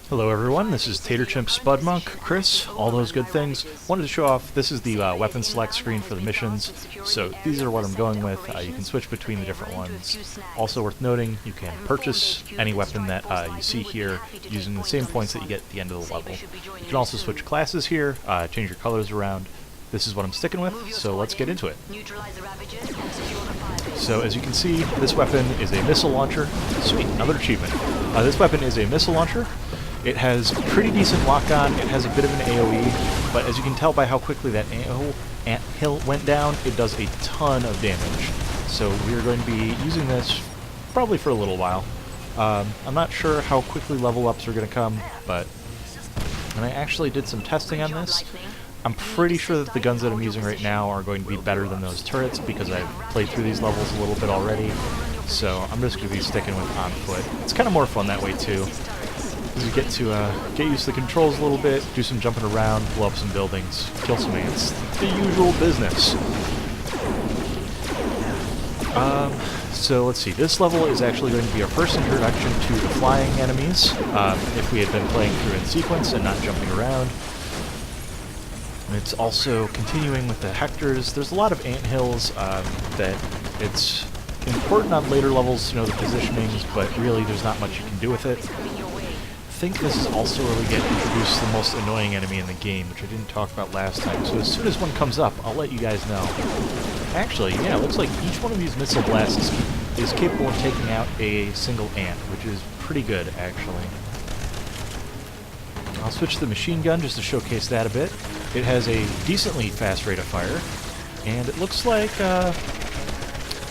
Hello everyone, this is Taterchimp, Spudmonk, Chris, all those good things. Wanted to show off, this is the weapon select screen for the missions, so these are what I'm going with. You can switch between the different ones. Also worth noting, you can purchase any weapon that you see here using the same points that you get at the end of the level. You can also switch classes here, change your colors around. This is what I'm sticking with, so let's get into it. So as you can see, this weapon is a missile launcher. Sweet, another achievement. This weapon is a missile launcher. It has pretty decent lock-on, it has a bit of an AoE, but as you can tell by how quickly that ant hill went down, it does a ton of damage. So we are going to be using this probably for a little while. I'm not sure how quickly level ups are going to come, but and I actually did some testing on this. I'm pretty sure that the guns that I'm using right now are going to be better than those turrets because I've played through these levels a little bit already. So I'm just going to be sticking with on foot. It's kind of more fun that way too. Because you get to get used to the controls a little bit, do some jumping around, blow up some buildings, kill some ants. The usual business. So let's see, this level is actually going to be our first introduction to the flying enemies, if we had been playing through in sequence and not jumping around. And it's also continuing with the Hectors. There's a lot of anthills that it's important on later levels to know the positionings, but really there's not much you can do with it. I think this is also where we get introduced to the most annoying enemy in the game, which I didn't talk about last time. So as soon as one comes up, I'll let you guys know. Actually, yeah, it looks like each one of these missile blasts is capable of taking out a single ant, which is pretty good, actually. I'll switch to the machine gun just to showcase that a bit. It has a decently fast rate of fire, and it looks like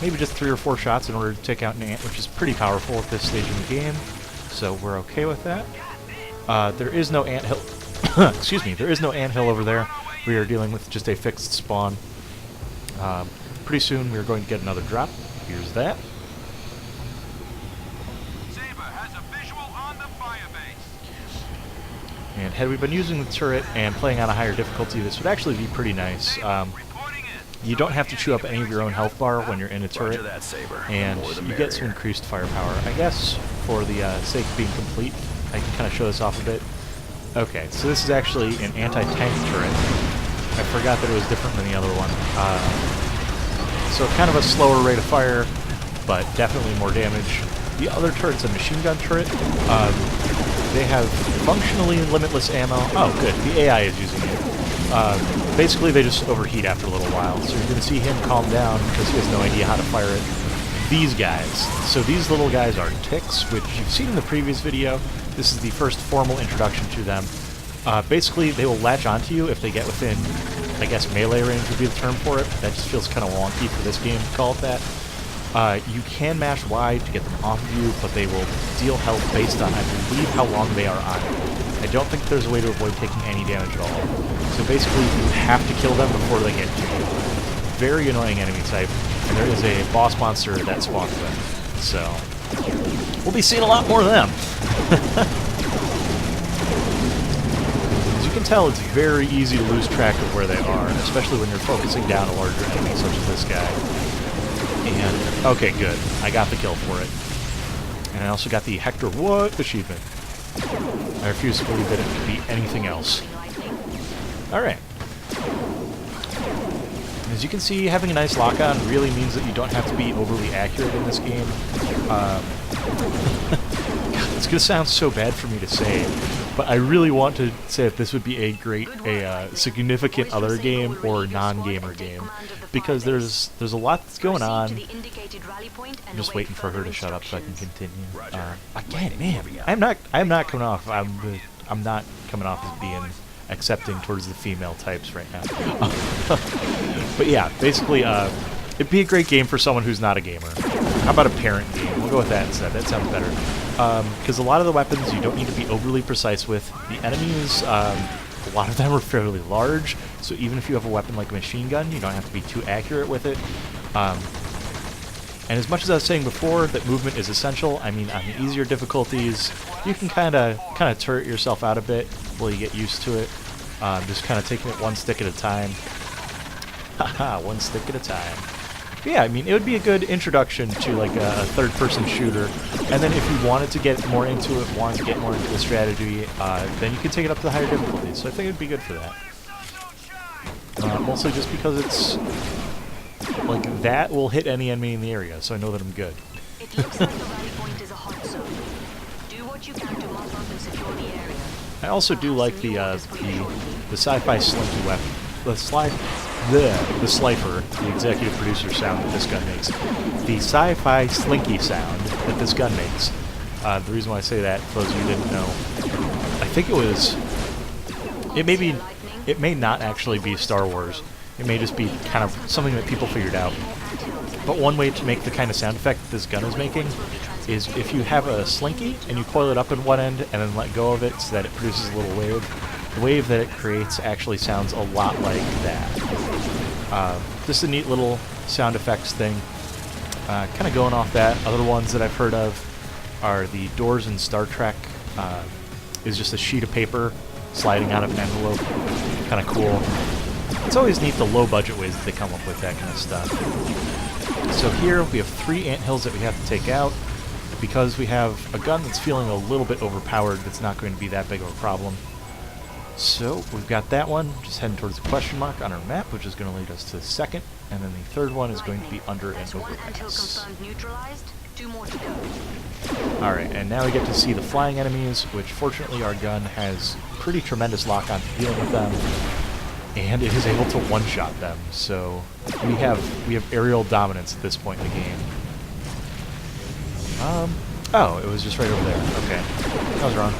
maybe just 3 or 4 shots in order to take out an ant, which is pretty powerful at this stage in the game. So we're okay with that. There is no anthill. Excuse me. There is no anthill over there. We are dealing with just a fixed spawn. Pretty soon we are going to get another drop. Here's that. And had we been using the turret and playing on a higher difficulty, this would actually be pretty nice. You don't have to chew up any of your own health bar when you're in a turret, and you get some increased firepower. I guess for the sake of being complete, I can kind of show this off a bit. Okay, so this is actually an anti-tank turret. I forgot that it was different than the other one. So kind of a slower rate of fire, but definitely more damage. The other turret's a machine gun turret. They have functionally limitless ammo. Oh, good. The AI is using it. Basically, they just overheat after a little while. So you're going to see him calm down because he has no idea how to fire it. These guys. So these little guys are ticks, which you've seen in the previous video. This is the first formal introduction to them. Basically, they will latch onto you if they get within, I guess, melee range would be the term for it. That just feels kind of wonky for this game to call it that. You can mash Y to get them off of you, but they will deal health based on, I believe, how long they are on you. I don't think there's a way to avoid taking any damage at all. So basically, you have to kill them before they get to you. Very annoying enemy type, and there is a boss monster that spawns them. So, we'll be seeing a lot more of them. As you can tell, it's very easy to lose track of where they are, especially when you're focusing down a larger enemy such as this guy. And, okay, good. I got the kill for it. And I also got the Hector What achievement. I refuse to believe that it could be anything else. Alright. As you can see, having a nice lock-on really means that you don't have to be overly accurate in this game. It's going to sound so bad for me to say, but I really want to say that this would be a significant other game or non-gamer game, because there's a lot that's going on. I'm just waiting for her to shut up so I can continue. Again, man, I'm not coming off. I'm not coming off as being accepting towards the female types right now. But yeah, basically, it'd be a great game for someone who's not a gamer. How about a parent game? We'll go with that instead. That sounds better. Because a lot of the weapons you don't need to be overly precise with. The enemies, a lot of them are fairly large, so even if you have a weapon like a machine gun, you don't have to be too accurate with it. And as much as I was saying before that movement is essential, I mean, on the easier difficulties, you can kind of turret yourself out a bit while you get used to it. Just kind of taking it one stick at a time. Haha, one stick at a time. Yeah, I mean, it would be a good introduction to like a third-person shooter, and then if you wanted to get more into it, wanted to get more into the strategy, then you could take it up to the higher difficulties. So I think it'd be good for that. Mostly just because it's like that will hit any enemy in the area, so I know that I'm good. It looks like the rally point is a hot zone. Do what you can to mop up and secure the area. I also do like the sci-fi slinky weapon, the Slifer, the executive producer sound that this gun makes. The sci-fi slinky sound that this gun makes. The reason why I say that, for those of you who didn't know, I think it may not actually be Star Wars. It may just be kind of something that people figured out. But one way to make the kind of sound effect that this gun is making is if you have a slinky and you coil it up in one end and then let go of it so that it produces a little wave, the wave that it creates actually sounds a lot like that. Just a neat little sound effects thing. Kind of going off that, other ones that I've heard of are the doors in Star Trek. Is just a sheet of paper sliding out of an envelope. Kind of cool. It's always neat the low-budget ways that they come up with that kind of stuff. So here we have 3 anthills that we have to take out. Because we have a gun that's feeling a little bit overpowered, that's not going to be that big of a problem. So we've got that one, just heading towards the question mark on our map, which is going to lead us to the second, and then the third one is going to be under an overpass. Alright, and now we get to see the flying enemies, which fortunately our gun has pretty tremendous lock-on to dealing with them, and it is able to one-shot them, so we have aerial dominance at this point in the game. Oh, it was just right over there. Okay. I was wrong.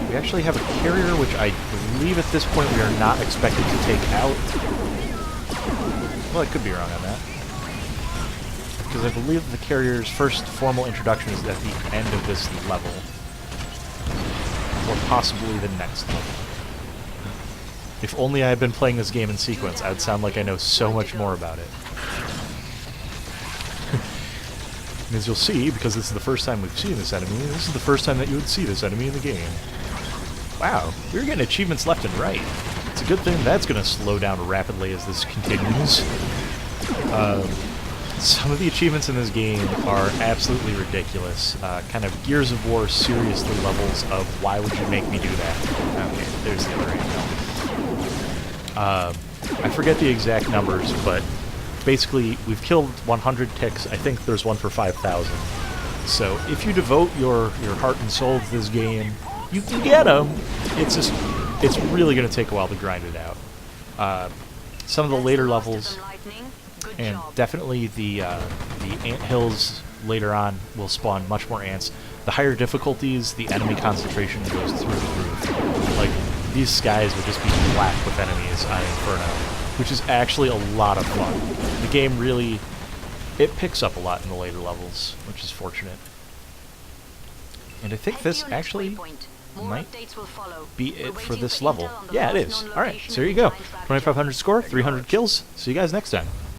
We actually have a carrier, which I believe at this point we are not expected to take out. Well, I could be wrong on that. Because I believe the carrier's first formal introduction is at the end of this level. Or possibly the next level. If only I had been playing this game in sequence, I would sound like I know so much more about it. And as you'll see, because this is the first time we've seen this enemy, this is the first time that you would see this enemy in the game. Wow, we're getting achievements left and right. It's a good thing that's going to slow down rapidly as this continues. Some of the achievements in this game are absolutely ridiculous. Kind of Gears of War seriously levels of why would you make me do that? Okay, there's the other angle. I forget the exact numbers, but basically, we've killed 100 ticks. I think there's one for 5,000. So if you devote your heart and soul to this game, you can get them. It's really going to take a while to grind it out. Some of the later levels, and definitely the ant hills later on will spawn much more ants. The higher difficulties, the enemy concentration goes through the roof. Like, these skies would just be black with enemies on Inferno, which is actually a lot of fun. The game really, it picks up a lot in the later levels, which is fortunate. And I think this actually might be it for this level. Yeah, it is. Alright, so here you go. 2,500 score, 300 kills. See you guys next time.